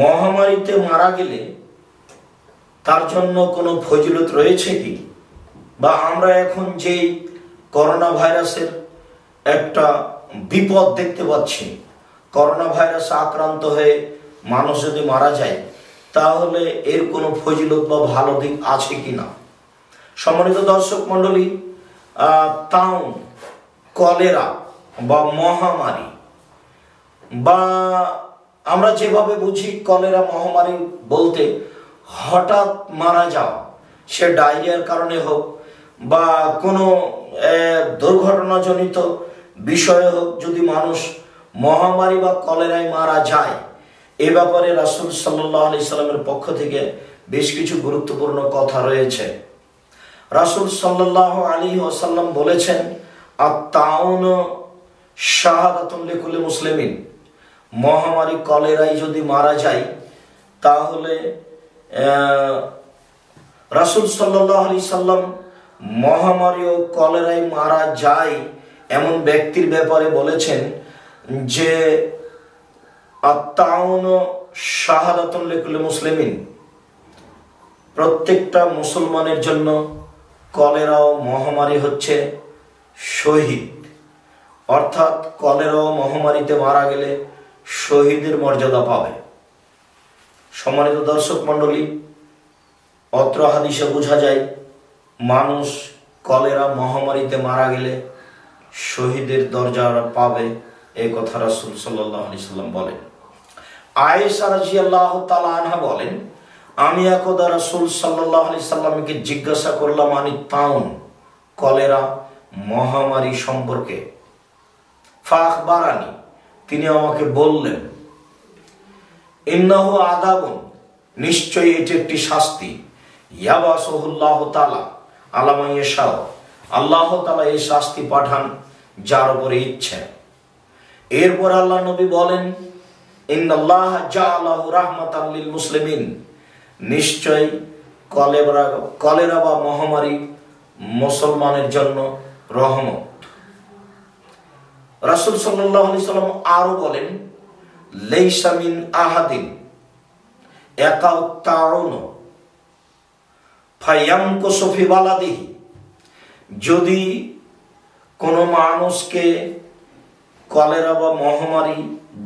মহামারীতে মারা গেলে তার জন্য কোনো ফজিলত রয়েছে কি? বা আমরা এখন যে করোনা ভাইরাসের একটা বিপদ দেখতে পাচ্ছি, করোনা ভাইরাসে আক্রান্ত হয়ে মানুষ যদি মারা যায় তাহলে এর কোনো ফজিলত বা ভালো দিক আছে কিনা? সম্মানিত দর্শক মণ্ডলী, তাও কলেরা বা মহামারী, বা আমরা যেভাবে বুঝি কলেরা মহামারী বলতে হঠাৎ মারা যাওয়া, সে ডায়রিয়ার কারণে হোক বা কোনো দুর্ঘটনাজনিত বিষয়ে হোক, যদি মানুষ মহামারী বা কলেরায় মারা যায়, এ ব্যাপারে রাসূল সাল্লাল্লাহু আলাইহি সাল্লামের পক্ষ থেকে বেশ কিছু গুরুত্বপূর্ণ কথা রয়েছে। রাসূল সাল্লাল্লাহু আলাইহি ওয়াসাল্লাম বলেছেন, আত-তাউন শাহাদাতুন লিকুল্লি মুসলিমিন। মহামারী কলেরায় যদি মারা যায় তাহলে রাসূল সাল্লাল্লাহু আলাইহি সাল্লাম মহামারী ও কলেরায় মারা যায় এমন ব্যক্তির ব্যাপারে বলেছেন যে আত-তাউন শাহাদাতুন লিকুল্লি মুসলিমিন, প্রত্যেকটা মুসলমানের জন্য কলেরা ও মহামারী হচ্ছে শহীদ। অর্থাৎ কলেরা ও মহামারীতে মারা গেলে শহীদের মর্যাদা পাবে। সম্মানিত দর্শক মণ্ডলী, অত্র হাদিসে বোঝা যায় মানুষ কলেরা মহামারীতে মারা গেলে শহীদের দরজা পাবে, এই কথা রাসূল সাল্লাল্লাহু আলাইহি সাল্লাম বলেন। আয়েশা রাদিয়াল্লাহু তাআলা আনহা বলেন, আমি একদা রাসূল সাল্লাল্লাহু আলাইহি সাল্লামকে জিজ্ঞাসা করলাম আনি তাউন, কলেরা মহামারী সম্পর্কে। ফাখবারানি, তিনি আমাকে বললেন, ইন্নাহু আযাবুন, নিশ্চয়ই এটি একটি শাস্তি, ইয়াবাসুহুল্লাহু তাআলা আলা মান ইয়াশা, আল্লাহ তাআলা এই শাস্তি পাঠান যার উপরে ইচ্ছে। এরপর আল্লাহ নবী বলেন, ইন্নাল্লাহা জাআলাহু রাহমাতাল লিল মুসলিমিন, নিশ্চয় কলেরা বা মহামারী মুসলমানের জন্য রহমত। রাসূল সাল্লাল্লাহু আলাইহি সাল্লাম আরো বলেন, লাইসা মিন আহাদিন ইয়াকাউতাউন ফায়ামকুসু ফি বালাদিহি, যদি কোনো মানুষকে কলেরা বা মহামারী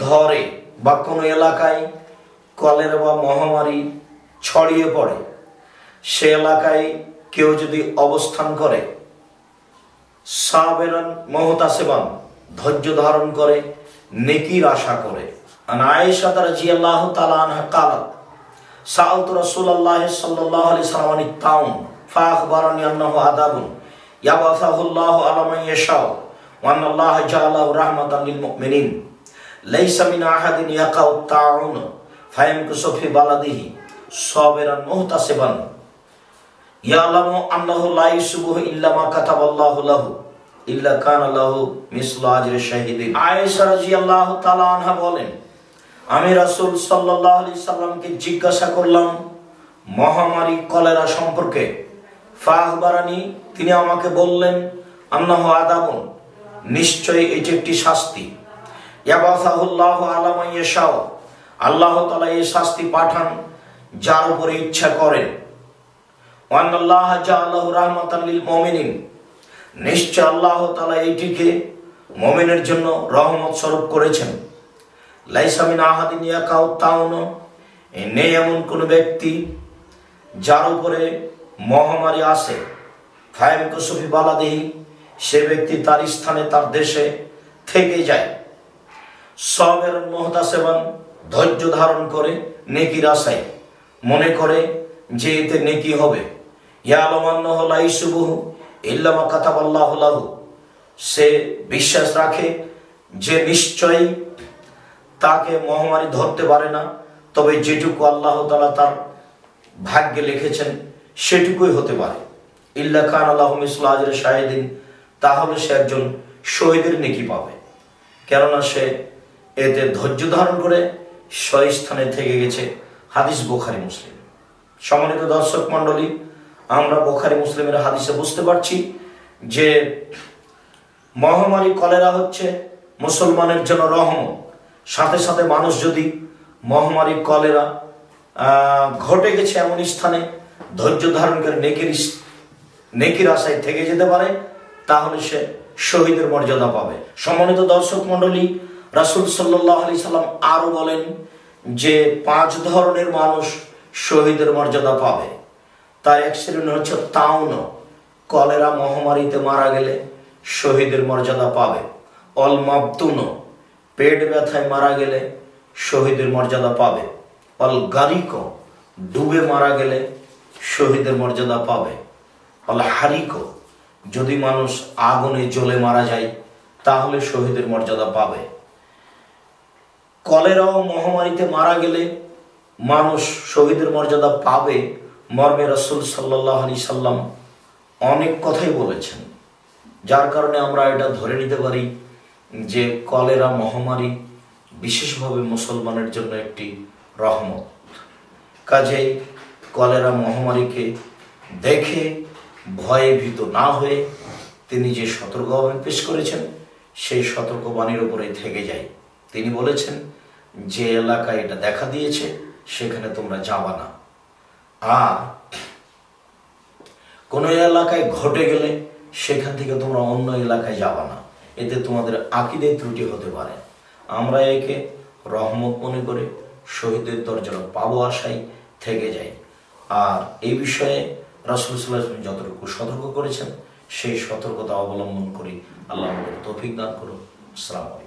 ধরে বা কোনো এলাকায় কলেরা বা মহামারী ছড়িয়ে পড়ে, সে এলাকায় কেউ যদি অবস্থান করে, সাবেরান মুহতাসিবান, ধৈর্য ধারণ করে, নেকির আশা করে। আন আয়েশা রাদিয়াল্লাহু তাআলা আনহা قالت سألت رسول الله صلى الله عليه وسلم عن الطاعون فأخبرني أنه عذاب يبعثه الله على من يشاء وأن الله جعله رحمة للمؤمنين ليس من أحد يقع الطاعون فيمكث في بلده صابرا محتسبا يعلم أنه لا يصيبه إلا ما كتب الله له إلا كان له مثل أجر الشهيدين। আয়েশা রাদিয়াল্লাহু তাআলা আনহা বলেন, আমি রাসূল সাল্লাল্লাহু আলাইহি সাল্লামকে জিজ্ঞাসা করলাম মহামারী কলেরা সম্পর্কে। ফাখবারানি, তিনি আমাকে বললেন, আন্নাহু আযাবুন, নিশ্চয়ই এটি একটি শাস্তি, ইয়াবাসাহুল্লাহু আলা মান ইয়াশা, আল্লাহ তাআলা এই শাস্তি পাঠান যার উপরে ইচ্ছা করেন। ওয়া আন্নাল্লাহা জাআলাহু রাহমাতাল লিল মুমিনিন, নিশ্চয় আল্লাহ তাআলা এইটিকে মুমিনের জন্য রহমত স্বরূপ করেছেন। লাইসা মিন আহাদিন ইয়াকাউতাউন, নেই এমন কোন ব্যক্তি যার উপরে মহামারী আসে, ফায়ামকুসু ফি বালাদিহি, সে ব্যক্তি তার স্থানে তার দেশে থেকে যায়। সাবিরান মুহতাসিবান, ধৈর্য ধারণ করে, নেকির আশায়, মনে করে যে এতে নেকি হবে। ইয়ালামু আন্নাহু লা ইউসিবুহু ইল্লা মা কাতাবাল্লাহু লাহু, সে বিশ্বাস রাখে যে নিশ্চয়ই তাকে মহামারী ধরতে পারে না, তবে যেটুকু আল্লাহ তাআলা তার ভাগ্যে লিখেছেন সেটুকুই হতে পারে। ইল্লা কানা লাহু মিসলু আজরি শাহিদিন, তাহলে সে একজন শহীদের নেকি পাবে, কেননা সে এতে ধৈর্য ধারণ করে স্বস্থানে থেকে গেছে। হাদিস বুখারী মুসলিম। সম্মানিত দর্শক মণ্ডলী, আমরা বুখারী মুসলিমের হাদিসে বুঝতে পারছি যে মহামারী কলেরা হচ্ছে মুসলমানের জন্য রহমত। সাথে সাথে মানুষ যদি মহামারী কলেরা ঘটে গেছে এমন স্থানে ধৈর্য ধারণ করে নেকির আশায় থেকে যেতে পারে, তাহলে সে শহীদের মর্যাদা পাবে। সম্মানিত দর্শক মণ্ডলী, রাসূল সাল্লাল্লাহু আলাইহি সাল্লাম আরো বলেন যে 5 ধরনের মানুষ শহীদের মর্যাদা পাবে। তার এক শ্রেণী হচ্ছে তাউন, কলেরা মহামারীতে মারা গেলে শহীদের মর্যাদা পাবে। অল মাবতুন, পেট ব্যথায় মারা গেলে শহীদের মর্যাদা পাবে। অল গারিক, ডুবে মারা গেলে শহীদের মর্যাদা পাবে। অল হারিক, যদি মানুষ আগুনে জ্বলে মারা যায় তাহলে শহীদের মর্যাদা পাবে। কলেরা ও মহামারীতে মারা গেলে মানুষ শহীদের মর্যাদা পাবে মর্মে রাসূল সাল্লাল্লাহু আলাইহি সাল্লাম অনেক কথাই বলেছেন, যার কারণে আমরা এটা ধরে নিতে পারি যে কলেরা মহামারী বিশেষভাবে মুসলমানের জন্য একটি রহমত। কাজেই কলেরা মহামারীকে দেখে ভয়ে ভীত না হয়ে তিনি যে সতর্কবাণী পেশ করেছেন সেই সতর্কবাণীর উপরে থেকে যায়। তিনি বলেছেন যে এলাকায় এটা দেখা দিয়েছে সেখানে তোমরা যাবা না, আর কোনো এলাকায় ঘটে গেলে সেখান থেকে তোমরা অন্য এলাকায় যাবা না, এতে তোমাদের আকীদায় ত্রুটি হতে পারে। আমরা একে রহমত মনে করে শহীদের দরজা পাবো আশায় থেকে যাই। আর এই বিষয়ে রাসূল সাল্লাল্লাহু আলাইহি ওয়াসাল্লাম যতটুকু সতর্ক করেছেন সেই সতর্কতা অবলম্বন করি। আল্লাহ আমাদের তৌফিক দান করুন। আসসালামু আলাইকুম।